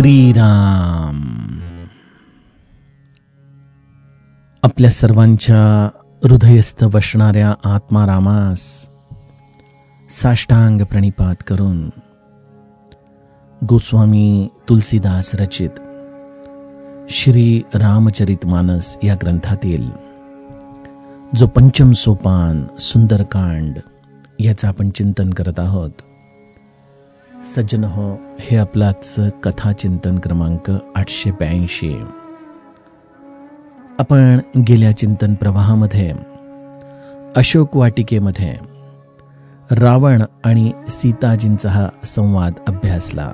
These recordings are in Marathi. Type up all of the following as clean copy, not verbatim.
श्रीराम. आपल्या सर्वांच्या हृदयस्थ बसणाऱ्या आत्मारामास साष्टांग प्रणिपात करून गोस्वामी तुलसीदास रचित श्री रामचरितमानस या ग्रंथातील जो पंचम सोपान सुंदरकांड याचं आपण चिंतन करत आहोत. सज्जन हो, हे आपलाच कथा चिंतन क्रमांक 882. आपण गेल्या चिंतन प्रवाहामध्ये अशोक वाटिकेमध्ये रावण आणि सीताजींचा हा संवाद अभ्यासला.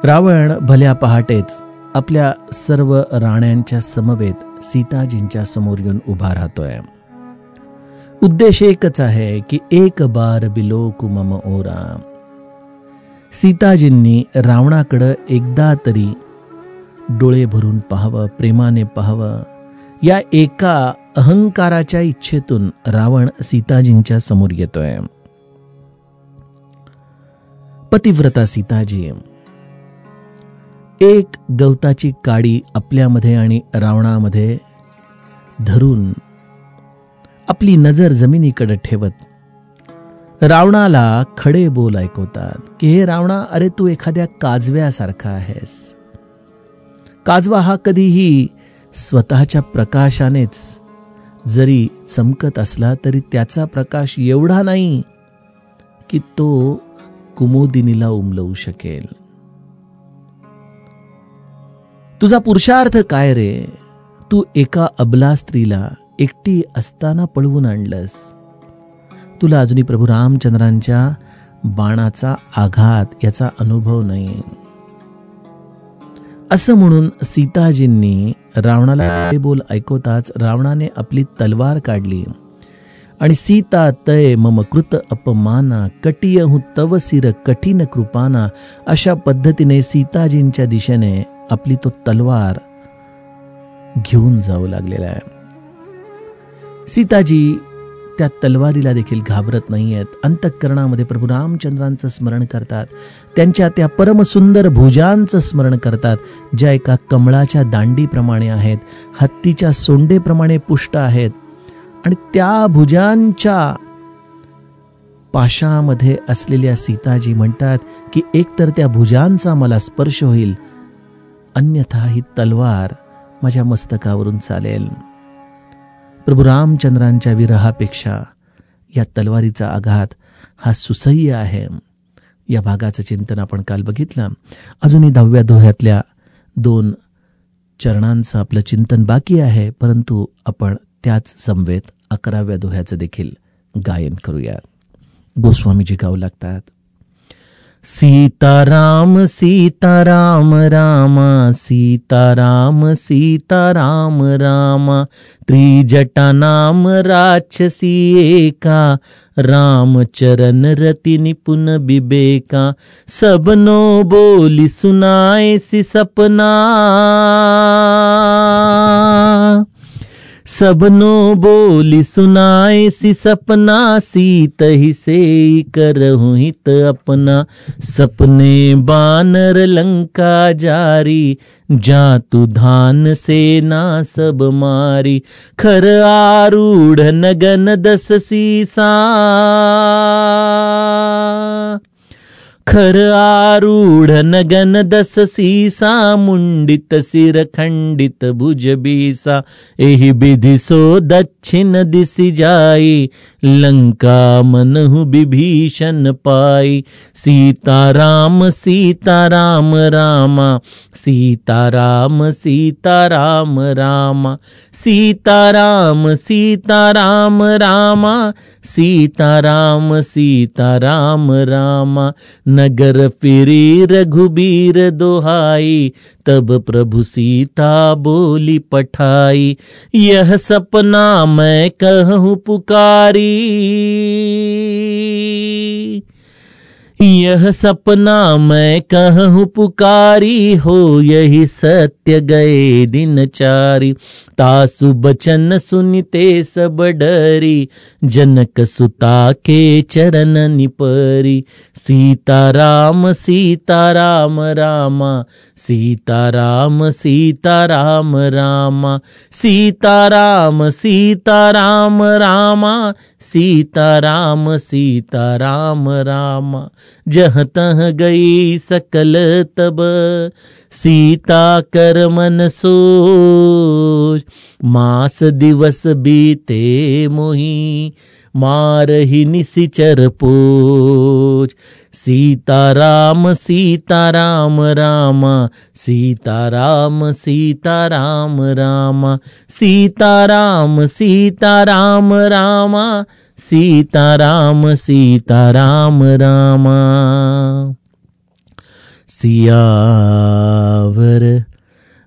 रावण भल्या पहाटेच आपल्या सर्व राण्यांच्या समवेत सीताजींच्या समोर येऊन उभा राहतोय. उद्देश एकच आहे की एक बार बिलोकु मम ओरा. सीताजींनी रावणाकडे एकदा तरी डोळे भरून पाहावं, प्रेमाने पाहावं. या एका अहंकाराच्या इच्छेतून रावण सीताजींच्या समोर येतोय. पतिव्रता सीताजी एक गवताची काडी आपल्यामध्ये आणि रावणामध्ये धरून आपली नजर जमिनीकडे ठेवत रावणाला खडे बोल ऐकवतात की हे रावणा, अरे तू एखाद्या काजव्यासारखा आहेस. काजवा हा कधीही स्वतःच्या प्रकाशानेच जरी चमकत असला तरी त्याचा प्रकाश एवढा नाही की तो कुमुदिनीला उमलवू शकेल. तुझा पुरुषार्थ काय रे? तू एका अबला स्त्रीला एकटी असताना पळवून आणलंस. तुला अजूनही प्रभू रामचंद्रांच्या बाणाचा आघात याचा अनुभव नाही. असं म्हणून सीताजींनी रावणाला हे बोल ऐकवताच रावणाने आपली तलवार काढली आणि सीता तय मम कृत अपमाना कटियहु तव सिर कठीण कृपाना अशा पद्धतीने सीताजींच्या दिशेने आपली तो तलवार घेऊन जाऊ लागलेला आहे. सीताजी त्या तलवारीला देखील घाबरत नाहीयेत. अंतःकरणामध्ये प्रभू रामचंद्रांचं स्मरण करतात. त्यांच्या त्या परमसुंदर भुजांचं स्मरण करतात, ज्या एका कमळाच्या दांडीप्रमाणे आहेत, हत्तीच्या सोंडेप्रमाणे पुष्ट आहेत. आणि त्या भुजांच्या पाशामध्ये असलेल्या सीताजी म्हणतात की एकतर त्या भुजांचा मला स्पर्श होईल, अन्यथा ही तलवार माझ्या मस्तकावरून चालेल. प्रभू रामचंद्रांच्या विरहापेक्षा या तलवारीचा आघात हा सुसह्य आहे. या भागाचं चिंतन आपण काल बघितलं. अजूनही 10व्या दोह्यातल्या 2 चरणांचं आपलं चिंतन बाकी आहे, परंतु आपण त्याच समवेत 11व्या दोह्याचं देखील गायन करूया. गोस्वामीजी गाऊ लागतात. सीताराम सीताराम रामा सीताराम सीताराम रामा त्रिजटा नाम राक्षसी एका राम चरण रति निपुण विवेका सबनो बोली सुनाए सी सपना सबनो बोली सुनाए सी सपना सीत ही से करहु हित अपना सपने बानर लंका जारी जातु धान सेना सब मारी खर आरूढ़ नगन 10 सीसा खर आरूढ़ नगन 10 सीसा मुंडित सिर खंडित भुज बीसा एहि विधि सो दक्षिण दिशि जाई लंका मनहु विभीषण पाई सीताराम सीताराम रामा सीताराम सीताराम रामा सीताराम सीताराम रामा सीताराम सीताराम रामा नगर फिरी रघुबीर दोहाई तब प्रभु सीता बोली पठाई यह सपना मैं कहूँ पुकारी यह सपना मैं कहूँ पुकारी हो, यही सत्य गए दिन चारी। तासु बचन सुनते सब डरी, जनक सुता के चरण निपरी। सीताराम सीताराम रामा, सीताराम सीताराम रामा, सीताराम सीताराम रामा, सीताराम सीताराम रामा। जहाँ तहाँ गई सकल तब, सीता कर मन सोच। मास दिवस बीते मोही, मारहि निशिचर पोच। सीताराम सीताराम रामा, सीताराम सीताराम रामा, सीताराम सीताराम रामा, सीताराम सीताराम रामा। सियावर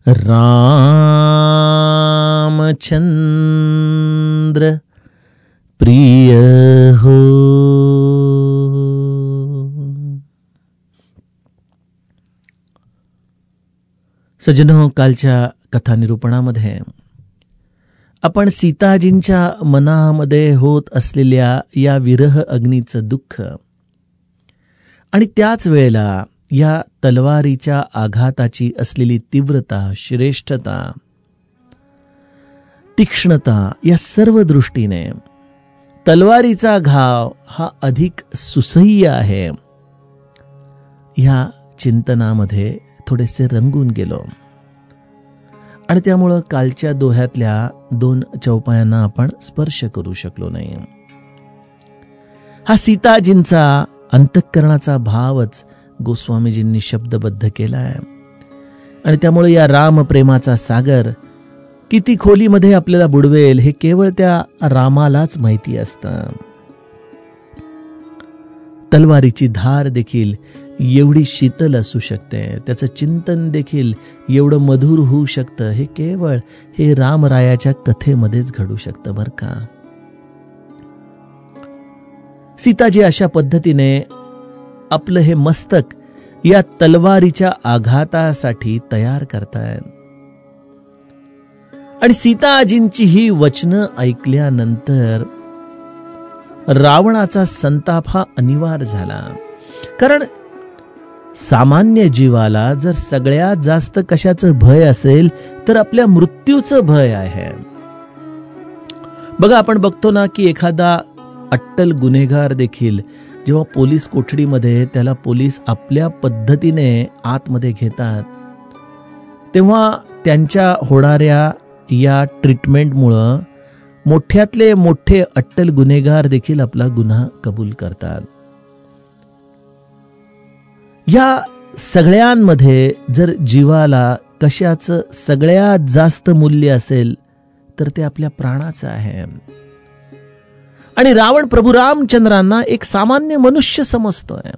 रामचंद्र प्रिय हो। सज्जनो, कालच्या कथा निरूपणामध्ये आपण सीताजींच्या मनामध्ये होत असलेल्या या विरह अग्नीचं दुःख आणि त्याच वेळेला या तलवारीच्या आघाताची असलेली तीव्रता, श्रेष्ठता, तीक्ष्णता या सर्व दृष्टीने तलवारीचा घाव हा अधिक सुसह्य आहे, ह्या चिंतनामध्ये थोडेसे रंगून गेलो आणि त्यामुळं कालच्या दोह्यातल्या 2 चौपायांना आपण स्पर्श करू शकलो नाही. हा सीताजींचा अंतःकरणाचा भावच गोस्वामीजींनी शब्दबद्ध केलाय आणि त्यामुळे या रामप्रेमाचा सागर किती खोलीमध्ये आपल्याला बुडवेल हे केवळ त्या रामालाच माहिती असतं. तलवारीची धार देखील एवढी शीतल असू शकते, त्याचं चिंतन देखील एवढं मधुर होऊ शकतं, हे केवळ हे रामरायाच्या कथेमध्येच घडू शकतं बरं का. सीताजी अशा पद्धतीने आपलं हे मस्तक या तलवारीच्या आघातासाठी तयार करतायत आणि सीताजींची ही वचनं ऐकल्यानंतर रावणाचा संताप हा अनिवार्य झाला. कारण सामान्य जीवाला जर सगळ्यात जास्त कशाचं भय असेल तर आपल्या मृत्यूचं भय आहे. बघा, आपण बघतो ना की एखादा अट्टल गुन्हेगार देखील जेव्हा पोलीस कोठडीमध्ये त्याला पोलीस आपल्या पद्धतीने आतमध्ये घेतात, तेव्हा त्यांच्या होणाऱ्या या ट्रीटमेंटमुळं मोठ्यातले मोठे अट्टल गुन्हेगार देखील आपला गुन्हा कबूल करतात. या सगळ्यांमध्ये जर जीवाला कशाचं सगळ्यात जास्त मूल्य असेल तर ते आपल्या प्राणाचं आहे. आणि रावण प्रभू रामचंद्रांना एक सामान्य मनुष्य समजतोय.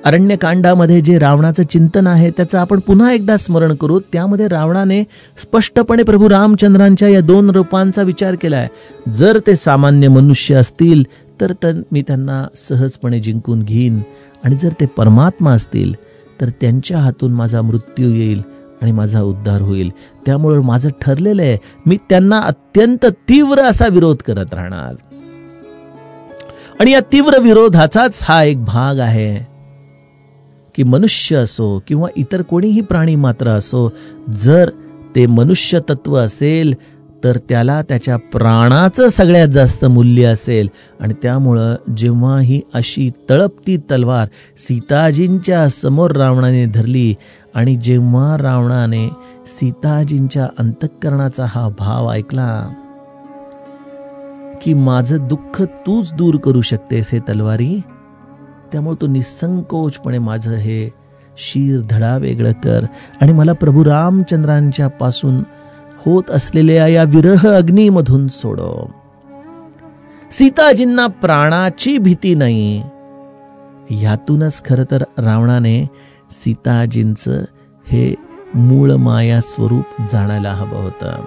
अरण्यकांडामध्ये जे रावणाचं चिंतन आहे त्याचं आपण पुन्हा एकदा स्मरण करू. त्यामध्ये रावणाने स्पष्टपणे प्रभू रामचंद्रांच्या या 2 रूपांचा विचार केलाय. जर ते सामान्य मनुष्य असतील तर मी त्यांना सहजपणे जिंकून घेईन, आणि जर ते परमात्मा असतील तर त्यांच्या हातून माझा मृत्यू येईल आणि माझा उद्धार होईल. त्यामुळे माझं ठरलेलं आहे, मी त्यांना अत्यंत तीव्र असा विरोध करत राहणार. आणि या तीव्र विरोधाचाच हा एक भाग आहे की मनुष्य असो किंवा इतर कोणीही प्राणी मात्र असो, जर ते मनुष्य तत्व असेल तर त्याला त्याच्या प्राणाचं सगळ्यात जास्त मूल्य असेल. आणि त्यामुळं जेव्हा ही अशी तळपती तलवार सीताजींच्या समोर रावणाने धरली आणि जेव्हा रावणाने सीताजींच्या अंतःकरणाचा हा भाव ऐकला की माझं दुःख तूच दूर करू शकतेस हे तलवारी, त्यामुळे तू निसंकोचपणे माझं हे शीर धडा वेगळं कर आणि मला प्रभू रामचंद्रांच्या पासून होत असलेल्या या विरह अग्नीमधून सोडव. सीताजींना प्राणाची भीती नाही. ह्यातूनच खरं तर रावणाने सीताजींचं हे मूळ माया स्वरूप जाणायला हवं होतं.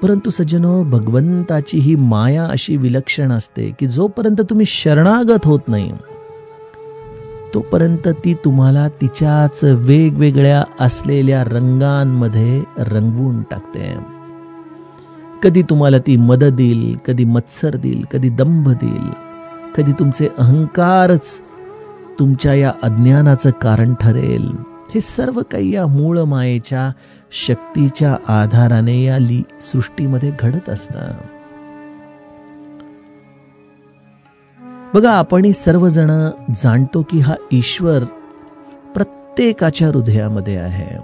परंतु सज्जनो, भगवंताची ही माया अशी विलक्षण असते की जोपर्यंत तुम्ही शरणागत होत नाही तोपर्यंत ती तुम्हाला तिच्याच वेगवेगळ्या असलेल्या रंगांमध्ये रंगवून टाकते. कधी तुम्हाला ती मद देईल, कधी मत्सर देईल, कधी दंभ देईल, कधी तुमचे अहंकारच तुमच्या या अज्ञानाचं कारण ठरेल. हे सर्व काही या मूळ मायेच्या शक्तीच्या आधाराने या सृष्टीमध्ये घडत असतं. बघा, आपण सर्वजण जाणतो की हा ईश्वर प्रत्येकाच्या हृदयामध्ये आहे,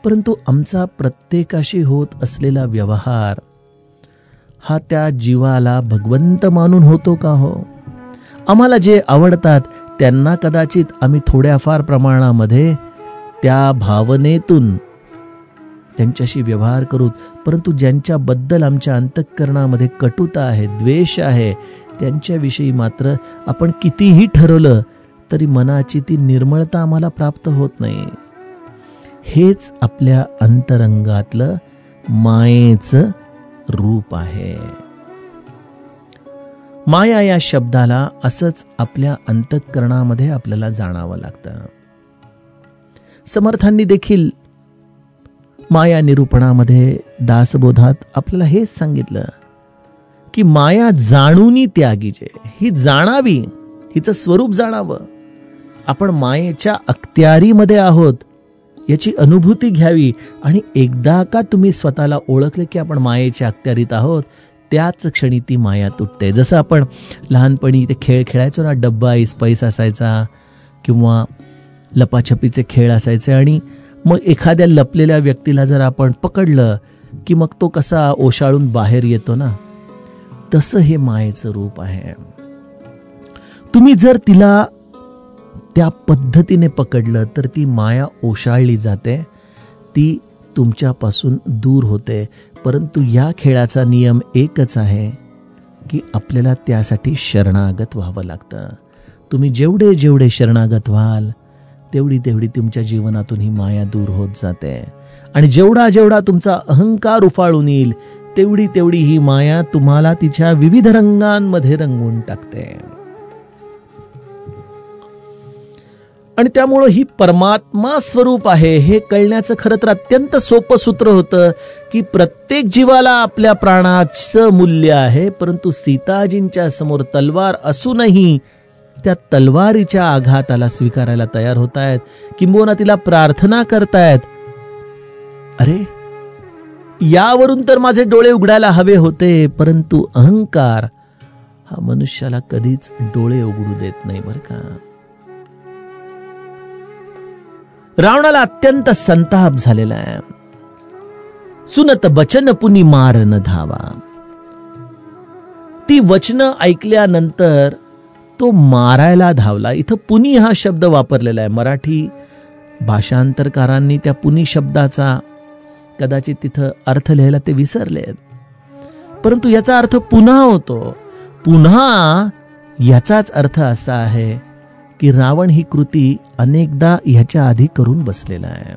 परंतु आमचा प्रत्येकाशी होत असलेला व्यवहार हा त्या जीवाला भगवंत मानून होतो का हो? आम्हाला जे आवडतात त्यांना कदाचित आम्ही थोड्याफार प्रमाणामध्ये त्या भावनेतून त्यांच्याशी व्यवहार करू, परंतु ज्यांच्याबद्दल आमच्या अंतःकरणामध्ये कटुता आहे, द्वेष आहे, त्यांच्याविषयी मात्र आपण कितीही ठरवलं तरी मनाची ती निर्मळता आम्हाला प्राप्त होत नाही. हेच आपल्या अंतरंगातलं मायेचं रूप आहे. माया या शब्दाला असंच आपल्या अंतःकरणामध्ये आपल्याला जाणावं लागतं. समर्थांनी देखील माया निरूपणामध्ये दासबोधात आपल्याला हेच सांगितलं की माया जाणूनी त्यागीचे, ही जाणावी, हिचं स्वरूप जाणावं. आपण मायेच्या अखत्यारीमध्ये आहोत याची अनुभूती घ्यावी, आणि एकदा का तुम्ही स्वतःला ओळखले की आपण मायेच्या अखत्यारीत आहोत, त्याच क्षणी ती माया तुटते. जसं आपण लहानपणी ते खेळ खेळायचो ना, डब्बा पैसा असायचा किंवा लपाछपीचे खेळ असायचे, आणि मग एखाद्या लपलेल्या व्यक्तीला जर आपण पकडलं की मग तो कसा ओशाळून बाहेर येतो ना, तसं हे मायेचं रूप आहे. तुम्ही जर तिला त्या पद्धतीने पकडलं तर ती माया ओशाळली जाते, ती तुमच्यापासून दूर होते. परंतु या खेळाचा नियम एकच आहे की आपल्याला त्यासाठी शरणागत व्हावं लागतं. तुम्ही जेवढे जेवढे शरणागत व्हाल तेवढी तेवढी तुमच्या जीवनातून ही माया दूर होत जाते, आणि जेवढा जेवढा तुमचा अहंकार उफाळून येईल तेवढी तेवढी ही माया तुम्हाला तिच्या विविध रंगांमध्ये रंगवून टाकते. आणि त्यामुळं ही परमात्मा स्वरूप आहे हे कळण्याचं खरं तर अत्यंत सोपं सूत्र होतं की प्रत्येक जीवाला आपल्या प्राणाचं मूल्य आहे, परंतु सीताजींच्या समोर तलवार असूनही त्या तलवारीच्या आघाताला स्वीकारायला तयार होत आहेत, किंबहुना तिला प्रार्थना करतायत, अरे यावरून तर माझे डोळे उघडायला हवे होते, परंतु अहंकार हा मनुष्याला कधीच डोळे उघडू देत नाही बरं का. रावणाला अत्यंत संताप झालेला आहे. सुनत बचन पुनी मार न धावा. ती वचनं ऐकल्यानंतर तो मारायला धावला. इथं पुनी हा शब्द वापरलेला आहे. मराठी भाषांतरकारांनी त्या पुनी शब्दाचा कदाचित तिथं अर्थ लिहायला ते विसरले, परंतु याचा अर्थ पुन्हा होतो. पुन्हा याचाच अर्थ असा आहे की रावण ही कृती अनेकदा ह्याच्या आधी करून बसलेला आहे.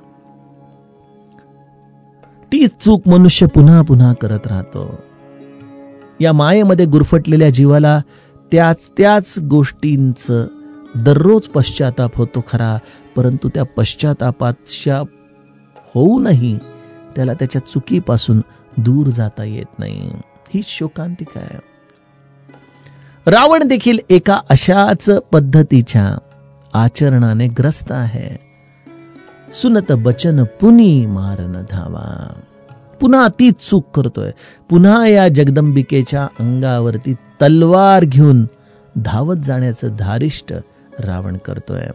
तीच चूक मनुष्य पुन्हा पुन्हा करत राहतो. या मायेमध्ये गुरफटलेल्या जीवाला त्याच त्याच गोष्टींचं दररोज पश्चाताप होतो खरा, परंतु त्या पश्चातापाच्या होऊनही त्याला त्याच्या चुकीपासून दूर जाता येत नाही. ही शोकांतिका आहे. रावण देखील एका अशाच पद्धतीच्या आचरणाने ग्रस्त आहे. सुनत बचन पुनी मारन धावा. पुन्हा ती चूक करतोय. पुन्हा या जगदंबिकेच्या अंगावरती तलवार घेऊन धावत जाण्याचं धारिष्ट रावण करतोय.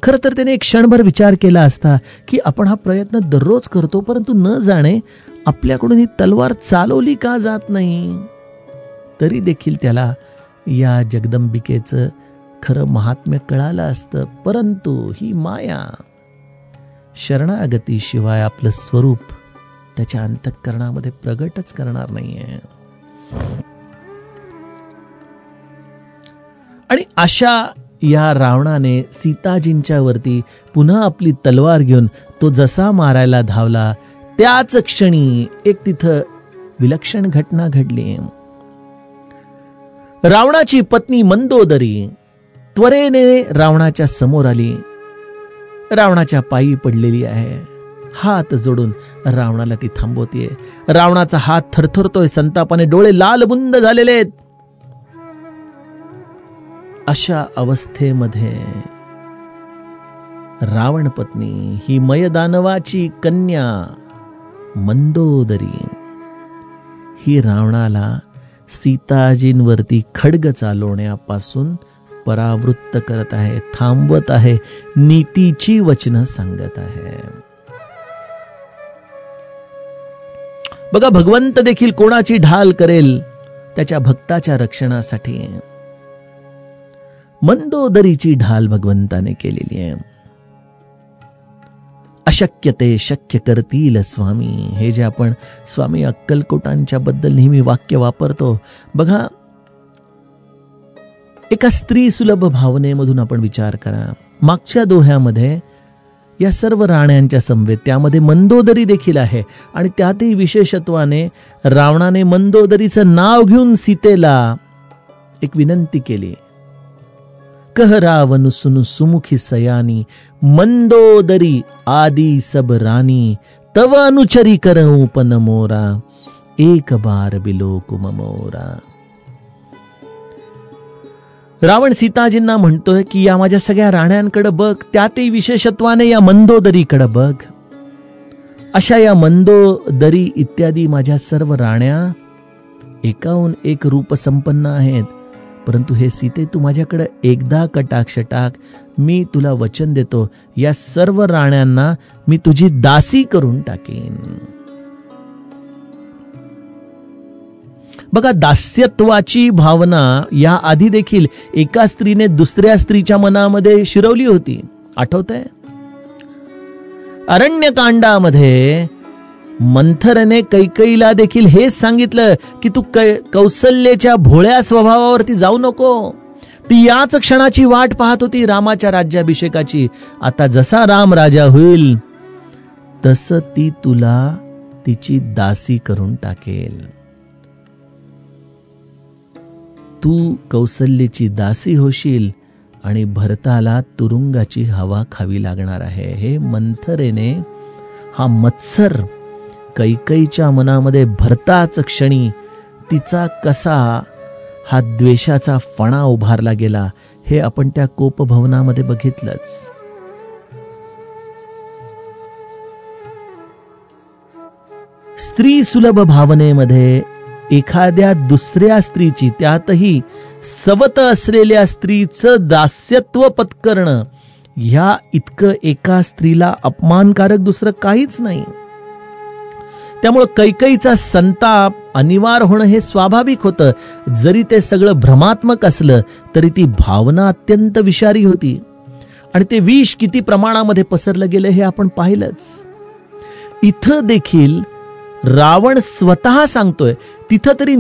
खरं तर त्याने एक क्षणभर विचार केला असता की आपण हा प्रयत्न दररोज करतो, परंतु न जाणे आपल्याकडून ही तलवार चालवली का जात नाही. तरी देखील त्याला या जगदंबिकेचं खरं महात्म्य कळालं असतं, परंतु ही माया शरणागतीशिवाय आपलं स्वरूप त्याच्या अंतःकरणामध्ये प्रगटच करणार नाहीये. आणि अशा या रावणाने सीताजींच्या वरती पुन्हा आपली तलवार घेऊन तो जसा मारायला धावला त्याच क्षणी एक तिथं विलक्षण घटना घडली. रावणाची पत्नी मंदोदरी त्वरेने रावणाच्या समोर आली. रावणाच्या पायी पडलेली आहे. हात जोडून रावणाला ती थांबवतीये. रावणाचा हात थरथरतोय, संतापाने डोळे लालबुंद झालेले आहेत. अशा अवस्थेमध्ये रावण पत्नी ही मयदानवाची कन्या मंदोदरी ही रावणाला सीताजींवरती खड्ग चालवण्यापासून परावृत्त करत आहे, थांबवत आहे, नीतीची वचनं सांगत आहे. बघा, भगवंत देखील कोणाची ढाल करेल त्याच्या भक्ताच्या रक्षणासाठी. मंदोदरीची ढाल भगवंताने केलेली आहे. अशक्य ते शक्य करतील स्वामी, हे जे आपण स्वामी अक्कलकोटांच्या बद्दल नेहमी वाक्य वापरतो. बघा, एका स्त्री सुलभ भावनेमधून आपण विचार करा. मागच्या दोह्यामध्ये या सर्व राण्यांच्या समवेत त्यामध्ये मंदोदरी देखील आहे. आणि त्यातही विशेषत्वाने रावणाने मंदोदरीचं नाव घेऊन सीतेला एक विनंती केली. कह रावण सुनु सुमुखी सयानी, मंदोदरी आदि सब रानी, तव अनुचरी करऊं पन मोरा, एक बार बिलो कुम मोरा. रावण सीताजींना म्हणतोय की या माझ्या सगळ्या राण्यांकडे बघ, त्यातही विशेषत्वाने या मंदोदरीकडे बघ. अशा या मंदोदरी इत्यादी माझ्या सर्व राण्या एकाहून एक रूप संपन्न आहेत. परंतु हे सीते, तू माझ्याकडे एकदा कटाक्ष टाक. मी तुला वचन देतो, या सर्व राण्यांना मी तुझी दासी करून टाकेन. बघा, दास्यत्वाची भावना या आधी देखील एका स्त्रीने दुसऱ्या स्त्रीच्या मनामध्ये शिरवली होती. आठवतंय? अरण्यकांडामध्ये मंथरने कैकेयीला देखील हेच सांगितलं की तू कौसल्याच्या भोळ्या स्वभावावरती जाऊ नको. ती याच क्षणाची वाट पाहत होती, रामाच्या राज्याभिषेकाची. आता जसा राम राजा होईल तसं ती तुला तिची दासी करून टाकेल. तू कौसल्याची दासी होशील आणि भरताला तुरुंगाची हवा खावी लागणार आहे. हे मंथरेने हा मत्सर कैकेयीच्या मनामध्ये भरताच क्षणी तिचा कसा हा द्वेषाचा फणा उभारला गेला, हे आपण त्या कोपभवनामध्ये बघितलंच. स्त्री सुलभ भावनेमध्ये एखाद्या दुसऱ्या स्त्रीची, त्यातही सवत असलेल्या स्त्रीचं दास्यत्व पत्करणं, ह्या इतकं एका स्त्रीला अपमानकारक दुसरं काहीच नाही. त्यामुळे कैकेयीचा संताप अनिवार्य होणं हे स्वाभाविक होतं. जरी ते सगळं भ्रमात्मक असलं तरी ती भावना अत्यंत विषारी होती. आणि ते विष किती प्रमाणामध्ये पसरलं गेलं हे आपण पाहिलंच. इथं देखील रावण स्वतः सांगतोय, तिथं तरी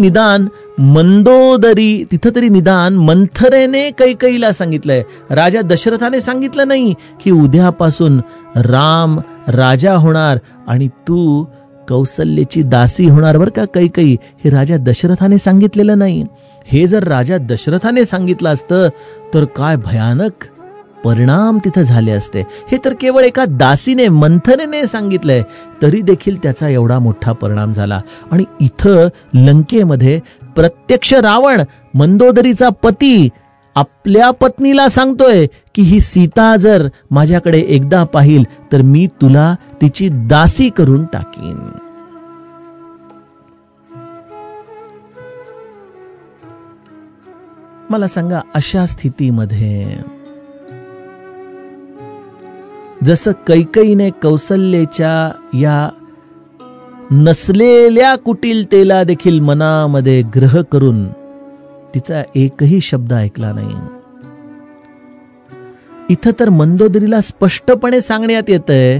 निदान मंथरेने कैकेयीला सांगितलंय. राजा दशरथाने सांगितलं नाही की उद्यापासून राम राजा होणार आणि तू कौसल्याची दासी होणार बरं का कैकेयी, हे राजा दशरथाने सांगितलेलं नाही. हे जर राजा दशरथाने सांगितलं असतं तर काय भयानक परिणाम तिथे झाले असते. हे तर केवळ एका दासीने, मंथरेने सांगितलंय, तरी देखील त्याचा एवढा मोठा परिणाम झाला. आणि इथं लंकेमध्ये प्रत्यक्ष रावण, मंदोदरीचा पती, आपल्या पत्नीला सांगतोय की ही सीता जर माझ्याकडे एकदा पाहिल तर मी तुला तिची दासी करून टाकीन. मला सांगा, अशा स्थितीमध्ये जसं कैकेयीने कौसल्याच्या या नसलेल्या कुटिलतेला देखील मनामध्ये ग्रह करून तिचा एकही शब्द ऐकला नाही, इथं तर मंदोदरीला स्पष्टपणे सांगण्यात येतंय.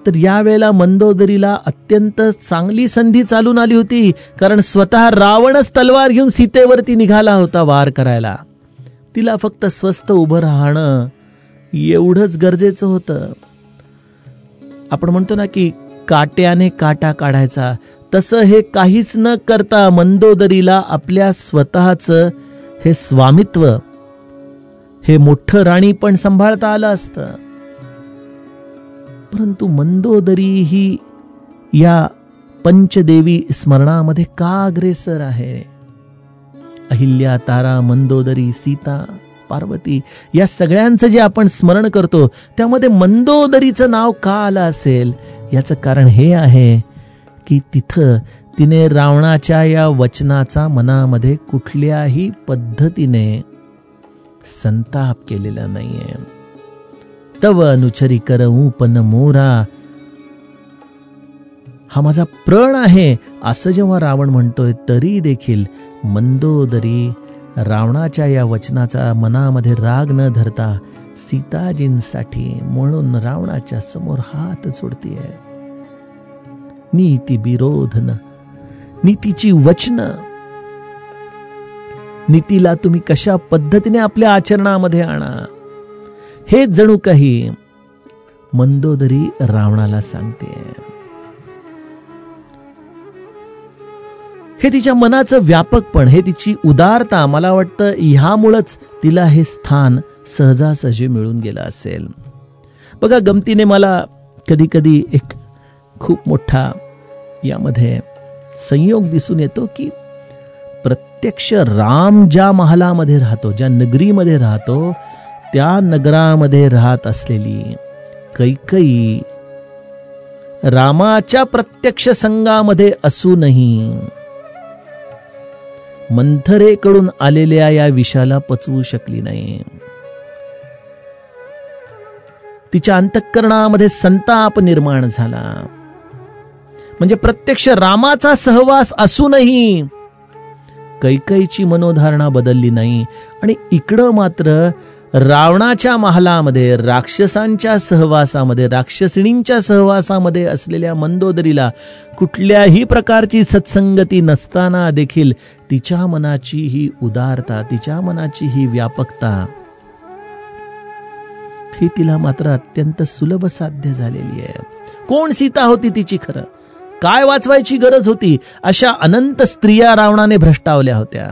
तर यावेळेला मंदोदरीला अत्यंत चांगली संधी चालून आली होती, कारण स्वतः रावणच तलवार घेऊन सीतेवरती निघाला होता वार करायला. तिला फक्त स्वस्थ उभं राहणं एवढंच गरजेचं होतं. आपण म्हणतो ना की काट्याने काटा काढायचा, तसं हे काहीच न करता मंदोदरीला आपल्या स्वतःचं हे स्वामित्व, हे मोठं राणी पण सांभाळता आलं असतं. परंतु मंदोदरी ही या पंचदेवी स्मरणामध्ये का अग्रेसर आहे? अहिल्या, तारा, मंदोदरी, सीता, पार्वती या सगळ्यांचं जे आपण स्मरण करतो त्यामध्ये मंदोदरीचं नाव का आलं असेल? याचं कारण हे आहे की तिथं तिने रावणाच्या या वचनाचा मनामध्ये कुठल्याही पद्धतीने संताप केलेला नाहीये. तव अनुचरी करऊ पण मोरा, हा माझा प्रण आहे असं जेव्हा रावण म्हणतोय, तरी देखील मंदोदरी रावणाच्या या वचनाचा मनामध्ये राग न धरता सीताजींसाठी म्हणून रावणाच्या समोर हात जोडतीये. नीती विरोधन, नीतीची वचन, नीतीला तुम्ही कशा पद्धतीने आपल्या आचरणामध्ये आणा, हे जणू काही मंदोदरी रावणाला सांगते. हे तिच्या मनाचं व्यापकपण, हे तिची उदारता, मला वाटतं ह्यामुळंच तिला हे स्थान सहजासहजी मिळून गेलं असेल. बघा, गमतीने मला कधी कधी एक खूप मोठा यामध्ये संयोग दिसून येतो की प्रत्यक्ष राम ज्या महालामध्ये राहतो, ज्या नगरीमध्ये राहतो, त्या नगरामध्ये राहत असलेली कैकेयी रामाच्या प्रत्यक्ष संगामध्ये असूनही मंथरेकडून आलेल्या या विषाला पचवू शकली नाही. तिच्या अंतःकरणामध्ये संताप निर्माण झाला. म्हणजे प्रत्यक्ष रामाचा सहवास असूनही कैकेयीची मनोधारणा बदलली नाही. आणि इकडं मात्र रावणाच्या महालामध्ये, राक्षसांच्या सहवासामध्ये, राक्षसिणींच्या सहवासामध्ये असलेल्या मंदोदरीला कुठल्याही प्रकारची सत्संगती नसताना देखील तिच्या मनाची ही उदारता, तिच्या मनाची ही व्यापकता, ही तिला मात्र अत्यंत सुलभ साध्य झालेली आहे. कोण सीता होती तिची? खरं काय वाचवायची गरज होती? अशा अनंत स्त्रिया रावणाने भ्रष्टावल्या होत्या.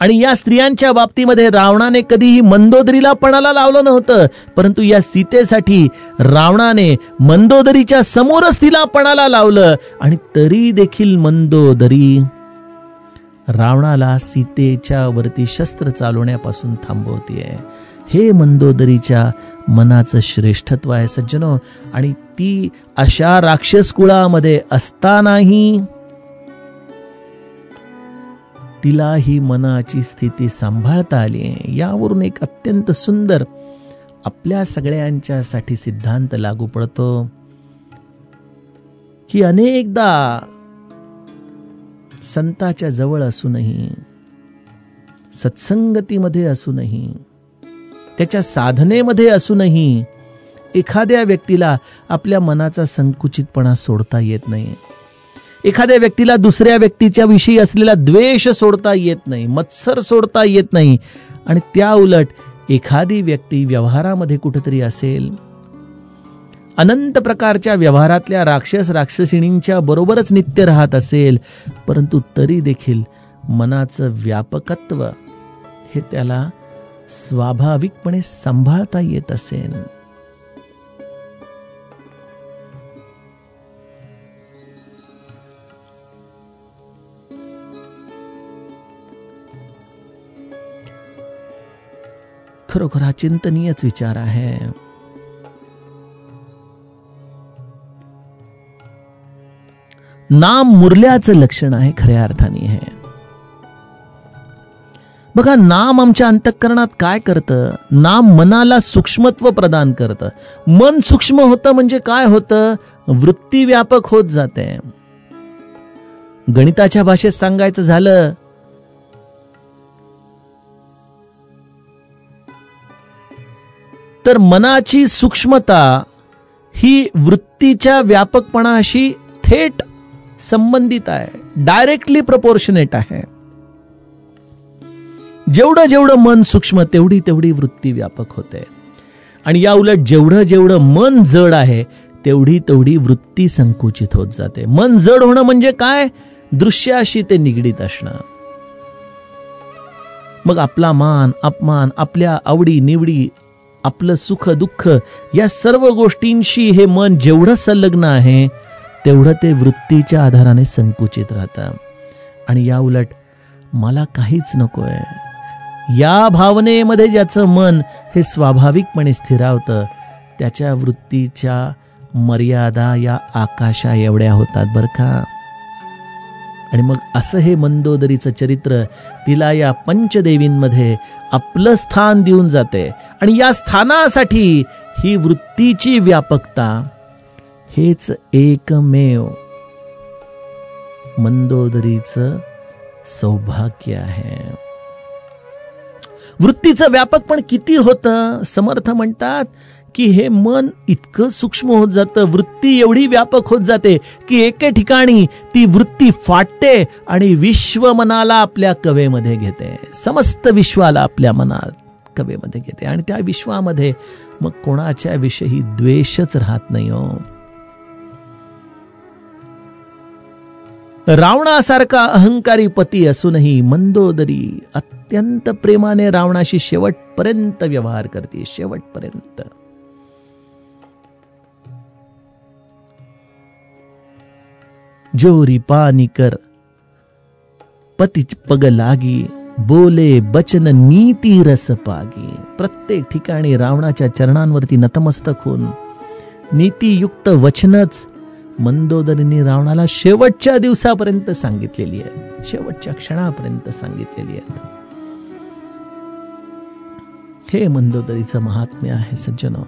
आणि या स्त्रियांच्या बाबतीमध्ये रावणाने कधीही मंदोदरीला पणाला लावलं नव्हतं. परंतु या सीतेसाठी रावणाने मंदोदरीच्या समोरच तिला पणाला लावलं. आणि तरी देखील मंदोदरी रावणाला सीतेच्या वरती शस्त्र चालवण्यापासून थांबवतीये. हे मंदोदरीच्या मनाचं श्रेष्ठत्व आहे सज्जनो. आणि ती अशा राक्षस कुळामध्ये असतानाही तिला ही मनाची स्थिती सांभाळता आली. यावरून एक अत्यंत सुंदर आपल्या सगळ्यांच्यासाठी सिद्धांत लागू पडतो की अनेकदा संताच्या जवळ असूनही, सत्संगतीमध्ये असूनही, त्याच्या साधनेमध्ये असूनही एखाद्या व्यक्तीला आपल्या मनाचा संकुचितपणा सोडता येत नाही. एखाद्या व्यक्तीला दुसऱ्या व्यक्तीच्या विषयी असलेला द्वेष सोडता येत नाही, मत्सर सोडता येत नाही. आणि त्या उलट एखादी व्यक्ती व्यवहारामध्ये कुठेतरी असेल, अनंत प्रकारच्या व्यवहारातल्या राक्षस राक्षसिणींच्या बरोबरच नित्य राहत असेल, परंतु तरी देखील मनाचं व्यापकत्व हे त्याला स्वाभाविकपणे सांभाळता येत असेल. खरोखर हा चिंतनीयच विचार आहे. नाम मुरल्याचं लक्षण आहे खऱ्या अर्थाने. हे बघा, नाम आमच्या अंतःकरणात काय करतं? नाम मनाला सूक्ष्मत्व प्रदान करतं. मन सूक्ष्म होतं म्हणजे काय होतं? वृत्ती व्यापक होत जाते. गणिताच्या भाषेत सांगायचं झालं तर मनाची सूक्ष्मता ही वृत्तीच्या व्यापकपणाशी थेट संबंधित आहे, डायरेक्टली प्रपोर्शनेट आहे. जेवढं जेवढं मन सूक्ष्म तेवढी तेवढी वृत्ती व्यापक होते. आणि या उलट जेवढं जेवढं मन जड आहे तेवढी तेवढी वृत्ती संकुचित होत जाते. मन जड होणं म्हणजे काय? दृश्याशी ते निगडीत असणं. मग आपला मान अपमान, आपल्या आवडी निवडी, आपलं सुख दुःख, या सर्व गोष्टींशी हे मन जेवढं संलग्न आहे तेवढं ते वृत्तीच्या आधाराने संकुचित राहतं. आणि या उलट मला काहीच नकोय, या भावनेमध्ये ज्याचं मन हे स्वाभाविकपणे स्थिरावतं त्याच्या वृत्तीच्या मर्यादा या आकाशा एवढ्या होतात बरं का. आणि मग असं हे मंदोदरीचं चरित्र तिला या पंचदेवींमध्ये आपलं स्थान देऊन जाते. आणि या स्थानासाठी ही वृत्तीची व्यापकता हेच एकमेव मंदोदरीचं सौभाग्य आहे. वृत्तीचं व्यापक पण किती होतं? समर्थ म्हणतात की हे मन इतकं सूक्ष्म होत जातं, वृत्ती एवढी व्यापक होत जाते की एके ठिकाणी ती वृत्ती फाटते आणि विश्व मनाला आपल्या कवेमध्ये घेते, समस्त विश्वाला आपल्या मनात कवेमध्ये घेते. आणि त्या विश्वामध्ये मग कोणाच्या विषयी द्वेषच राहत नाही हो. रावणासारखा अहंकारी पती असूनही मंदोदरी अत्यंत प्रेमाने रावणाशी शेवटपर्यंत व्यवहार करते, शेवटपर्यंत. जोरी पानी कर पति पग लागी, बोले बचन नीती रस पागी. प्रत्येक ठिकाणी रावणाच्या चरणांवरती नतमस्तक होऊन नीतीयुक्त वचनच मंदोदरीने रावणाला शेवटच्या दिवसापर्यंत सांगितलेली आहे, शेवटच्या क्षणापर्यंत सांगितलेली आहे. हे मंदोदरीचं महात्म्य आहे सज्जनो.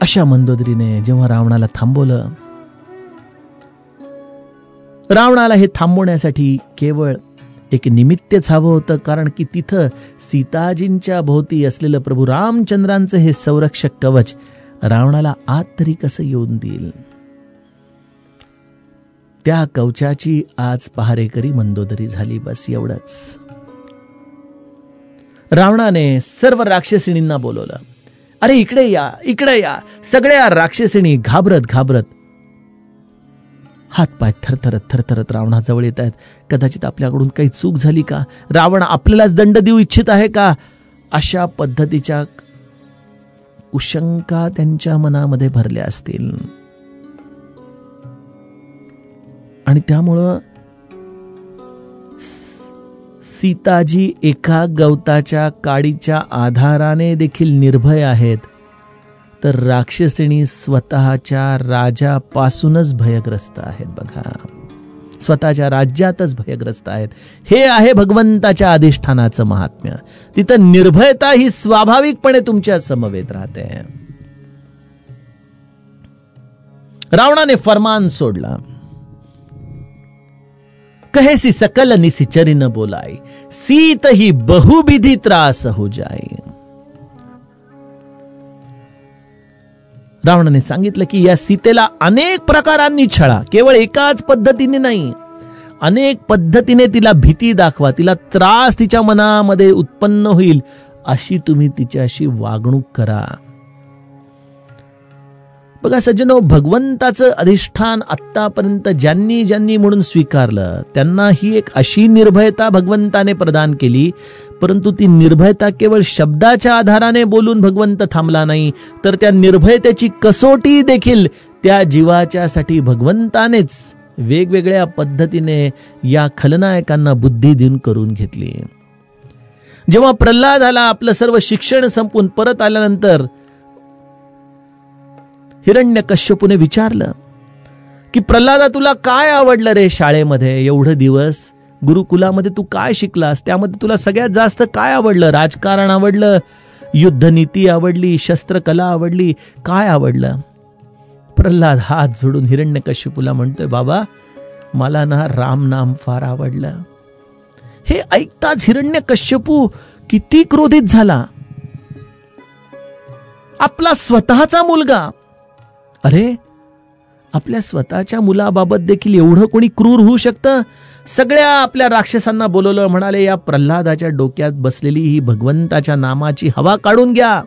अशा मंदोदरीने जेव्हा रावणाला थांबवलं, रावणाला हे थांबवण्यासाठी केवळ एक निमित्तच हवं होतं. कारण की तिथं सीताजींच्या भोवती असलेलं प्रभू रामचंद्रांचं हे संरक्षक कवच रावणाला आत तरी कसं येऊन देईल. त्या कवचाची आज पहारेकरी मंदोदरी झाली, बस एवढंच. रावणाने सर्व राक्षसिणींना बोलवलं. अरे इकडे या, इकडे या. सगळ्या राक्षसिणी घाबरत घाबरत हातपाय थरथरत थरथरत रावणाजवळ येत आहेत. कदाचित आपल्याकडून काही चूक झाली का? रावण आपल्यालाच दंड देऊ इच्छित आहे का? अशा पद्धतीच्या कुशंका त्यांच्या मनामध्ये भरल्या असतील. आणि त्यामुळं सीताजी एका गवताच्या काडीच्या आधाराने देखील निर्भय आहेत, तर राक्षसिणी स्वतःच्या राजापासूनच भयग्रस्त आहेत. बघा, स्वतःच्या राज्यातच भयग्रस्त आहेत. हे आहे भगवंताच्या अधिष्ठानाचं महात्म्य. तिथं निर्भयता ही स्वाभाविकपणे तुमच्या समवेत राहते. रावणाने फरमान सोडला. कहेसी सकल निसिचरी न बोलाई, सीत ही बहुविधी त्रास हो जाई. रावणाने सांगितलं की या सीतेला अनेक प्रकारांनी छळा, केवळ एकाच पद्धतीने नाही, अनेक पद्धतीने तिला भीती दाखवा, तिला त्रास तिच्या मनामध्ये उत्पन्न होईल अशी तुम्ही तिच्याशी वागणूक करा. बघा सज्जनो, भगवंताचं अधिष्ठान आत्तापर्यंत ज्यांनी ज्यांनी म्हणून स्वीकारलं त्यांना ही एक अशी निर्भयता भगवंताने प्रदान केली. परंतु ती निर्भयता केवळ शब्दाच्या आधाराने बोलून भगवंत थांबला नाही, तर त्या निर्भयतेची कसोटी देखील त्या जीवाच्यासाठी भगवंतानेच वेगवेगळ्या पद्धतीने या खलनायकांना बुद्धी देऊन करून घेतली. जेव्हा प्रल्हादाला आपलं सर्व शिक्षण संपून परत आल्यानंतर हिरण्यकश्यपूने विचारलं की प्रल्हादा, तुला काय आवडलं रे शाळेमध्ये? एवढे दिवस गुरुकुलामध्ये तू काय शिकलास? त्यामध्ये तुला सगळ्यात जास्त काय आवडलं? राजकारण आवडलं, युद्धनीती आवडली, शस्त्रकला आवडली, काय आवडलं? प्रल्हाद हात जोडून हिरण्यकश्यपूला म्हणतोय, बाबा मला ना राम नाम फार आवडलं. हे ऐकताच हिरण्यकश्यपू किती क्रोधित झाला. आपला स्वतःचा मुलगा, अरे आपल्या स्वतःच्या मुलाबाबत देखील एवढं कोणी क्रूर होऊ शकतं? सगळ्या आपल्या राक्षसांना बोलवलं. म्हणाले, या प्रल्हादाच्या डोक्यात बसलेली ही भगवंताच्या नामाची हवा काढून घ्या.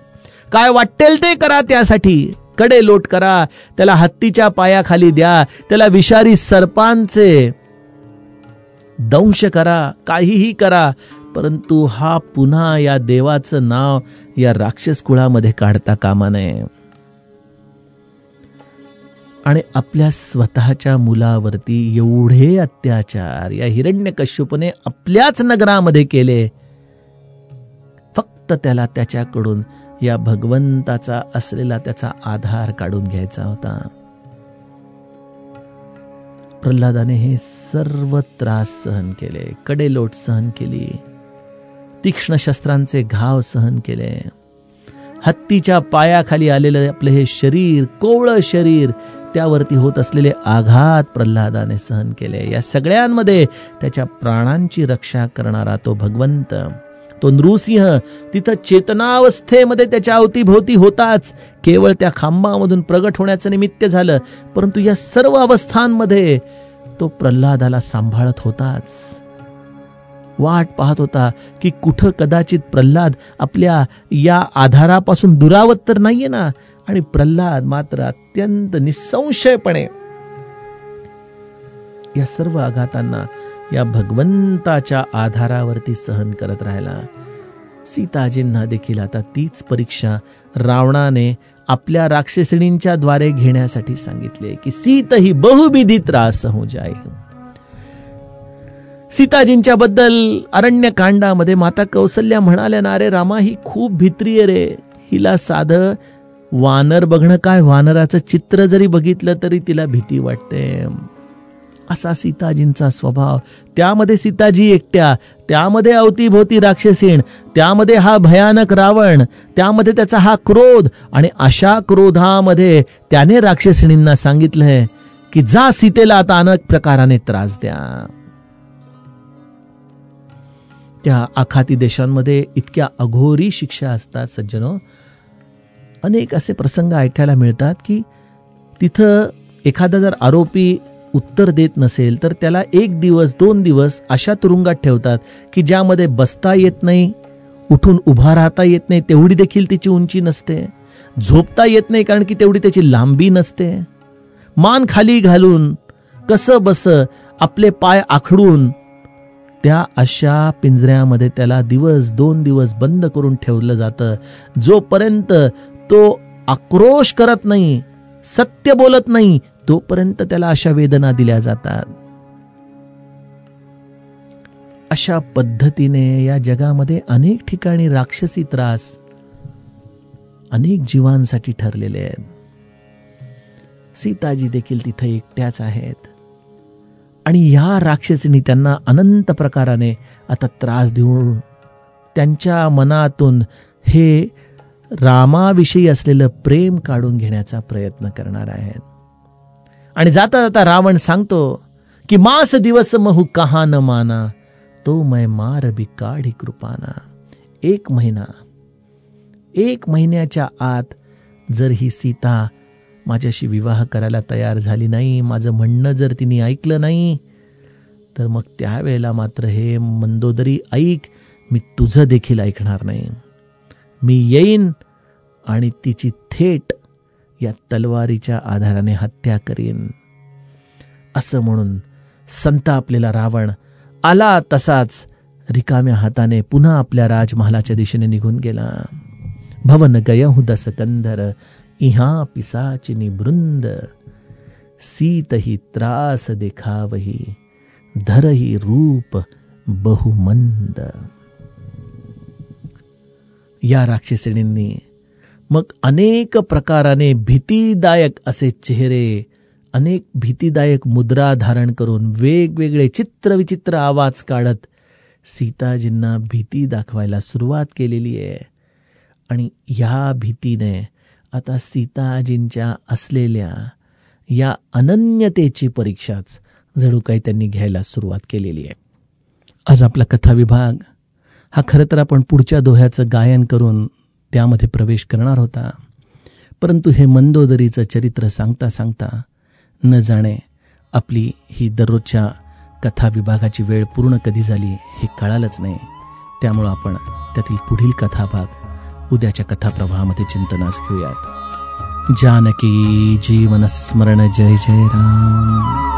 काय वाटेल ते करा, त्यासाठी कडे लोट करा, त्याला हत्तीच्या पायाखाली द्या, त्याला विषारी सर्पांचे दंश करा, काहीही करा, परंतु हा पुन्हा या देवाचं नाव या राक्षस कुळामध्ये काढता कामा नये. आणि आपल्या स्वतःच्या मुलावरती एवढे अत्याचार या हिरण्यकश्यपूने आपल्याच नगरामध्ये केले, फक्त त्याला त्याच्याकडून या भगवंताचा असलेला त्याचा आधार काढून घ्यायचा होता. प्रल्हादाने हे सर्व त्रास सहन केले, कडेलोट सहन केली, तीक्ष्ण शस्त्रांचे घाव सहन केले, हत्तीच्या पायाखाली आलेलं आपलं हे शरीर, कोवळं शरीर, त्यावरती होत असलेले आघात प्रल्हादाने सहन केले. या सगळ्यांमध्ये त्याच्या प्राणांची रक्षा करणारा तो भगवंत, तो नृसिंह तिथं चेतनावस्थेमध्ये त्याच्या अवतीभोवती होताच. केवळ त्या खांबामधून प्रगट होण्याचं निमित्त झालं, परंतु या सर्व अवस्थांमध्ये तो प्रल्हादाला सांभाळत होताच. वाट पाहत होता की कुठं कदाचित प्रल्हाद आपल्या या आधारापासून दुरावत तर नाहीये ना. आणि प्रल्हाद मात्र अत्यंत निसंशयपणे या सर्व आघातांना या भगवंताच्या आधारावरती सहन करत राहिला. सीताजींना देखील आता तीच परीक्षा रावणाने आपल्या राक्षसिणींच्या द्वारे घेण्यासाठी सांगितले की सीत ही बहुविधी त्रास हो जाय. सीताजींच्या बद्दल अरण्यकांडामध्ये माता कौसल्या म्हणाल्या ना, रे रामा, ही खूप भित्री आहे रे, हिला साधं वानर बघणं काय, वानराचं चित्र जरी बघितलं तरी तिला भीती वाटते. असा सीताजींचा स्वभाव. त्यामध्ये सीताजी एकट्या, त्यामध्ये अवतीभोवती राक्षसीण, त्यामध्ये हा भयानक रावण, त्यामध्ये त्याचा हा क्रोध. आणि अशा क्रोधामध्ये त्याने राक्षसिणींना सांगितलंय की जा सीतेला आता अनेक प्रकाराने त्रास द्या. त्या आखाती देशांमध्ये इतक्या अघोरी शिक्षा असतात सज्जनो. अनेक असे प्रसंग ऐकायला मिळतात की तिथं एखादा जर आरोपी उत्तर देत नसेल तर त्याला 1 दिवस 2 दिवस अशा तुरुंगात ठेवतात की ज्यामध्ये बसता येत नाही, उठून उभा राहता येत नाही, तेवढी देखील तिची उंची नसते, झोपता येत नाही कारण की तेवढी त्याची लांबी नसते, मान खाली घालून कसं बस आपले पाय आखडून त्या अशा पिंजऱ्यामध्ये त्याला दिवस 2 दिवस बंद करून ठेवलं जातं. जोपर्यंत तो आक्रोश करत नाही, सत्य बोलत नाही, तोपर्यंत त्याला अशा वेदना दिल्या जातात. अशा पद्धतीने या जगामध्ये अनेक ठिकाणी राक्षसी त्रास अनेक जीवांसाठी ठरलेले आहेत. सीताजी देखील तिथे एकट्याच आहेत आणि या राक्षसींनी त्यांना अनंत प्रकाराने आता त्रास देऊन त्यांच्या मनातून हे रामाविषयी असलेलं प्रेम काढून घेण्याचा प्रयत्न करणार आहेत. आणि जाता जाता रावण सांगतो की मास दिवस महु कहा न माना, तो मैं मार भी काढी कृपाना. 1 महिना, 1 महिन्याच्या आत जर ही सीता माझ्याशी विवाह करायला तयार झाली नाही, माझं म्हणणं जर तिने ऐकलं नाही, तर मग त्यावेळेला मात्र हे मंदोदरी ऐक, मी तुझं देखील ऐकणार नाही. मी येईन आणि तिची थेट या तलवारीच्या आधाराने हत्या करीन. असं म्हणून संतापलेला रावण आला तसाच रिकाम्या हाताने पुन्हा आपल्या राजमहालाच्या दिशेने निघून गेला. भवन गयहु 10 कंधर, इहा पिसाचिनी वृंद, सीत ही त्रास देखावही, धरही रूप बहुमंद. या राक्षसिणींनी मग अनेक प्रकाराने भीतीदायक असे चेहरे, अनेक भीतीदायक मुद्रा धारण करून वेगवेगळे चित्रविचित्र आवाज काढत सीताजींना भीती दाखवायला सुरुवात केलेली आहे. आणि या भीतीने आता सीताजींच्या असलेल्या या अनन्यतेची परीक्षाच जणू काही त्यांनी घ्यायला सुरुवात केलेली आहे. आज आपला कथा विभाग हा खरं तर आपण पुढच्या दोह्याचं गायन करून त्यामध्ये प्रवेश करणार होता, परंतु हे मंदोदरीचं चरित्र सांगता सांगता न जाणे आपली ही दररोजच्या कथा विभागाची वेळ पूर्ण कधी झाली हे कळालंच नाही. त्यामुळं आपण त्यातील पुढील कथाभाग उद्याच्या कथाप्रवाहामध्ये चिंतनास घेऊयात. जानकी जीवन स्मरण. जय जय राम.